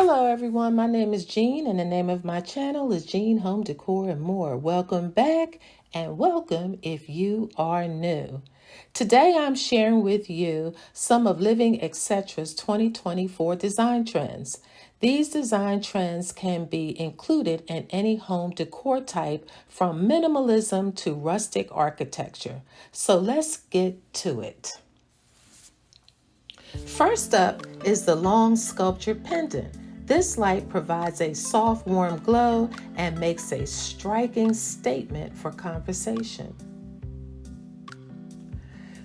Hello everyone, my name is Jean and the name of my channel is Jean Home Decor and More. Welcome back and welcome if you are new. Today I'm sharing with you some of Living Etc's 2024 design trends. These design trends can be included in any home decor type from minimalism to rustic architecture. So let's get to it. First up is the long sculptured pendant. This light provides a soft, warm glow and makes a striking statement for conversation.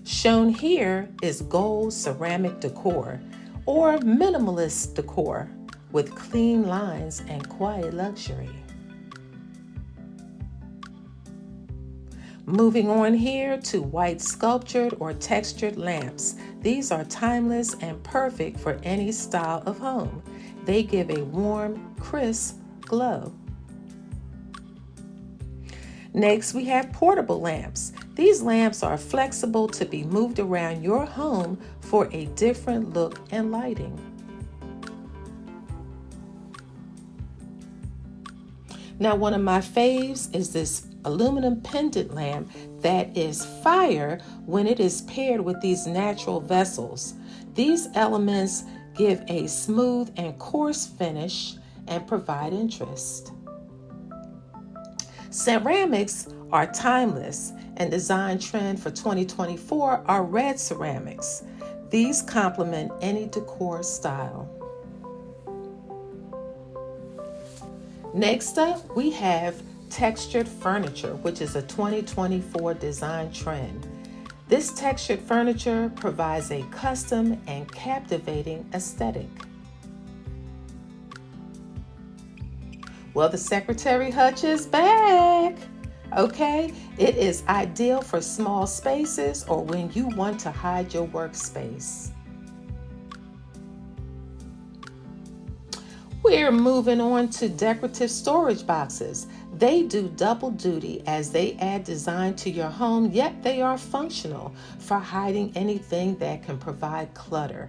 Shown here is gold ceramic decor or minimalist decor with clean lines and quiet luxury. Moving on here to white sculptured or textured lamps. These are timeless and perfect for any style of home. They give a warm, crisp glow. Next, we have portable lamps. These lamps are flexible to be moved around your home for a different look and lighting. Now, one of my faves is this aluminum pendant lamp that is fire when it is paired with these natural vessels. These elements give a smooth and coarse finish and provide interest. Ceramics are timeless, and design trend for 2024 are red ceramics. These complement any decor style. Next up, we have textured furniture, which is a 2024 design trend. This textured furniture provides a custom and captivating aesthetic. Well, the secretary hutch is back. Okay, it is ideal for small spaces or when you want to hide your workspace. We're moving on to decorative storage boxes. They do double duty as they add design to your home, yet they are functional for hiding anything that can provide clutter.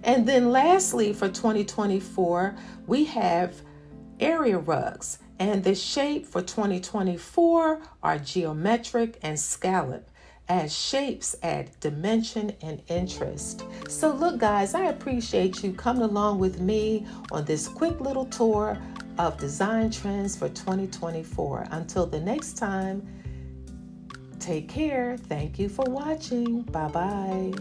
And then lastly, for 2024, we have area rugs, and the shape for 2024 are geometric and scallop, as shapes add dimension and interest. So look guys, I appreciate you coming along with me on this quick little tour of design trends for 2024. Until the next time, take care. Thank you for watching. Bye-bye.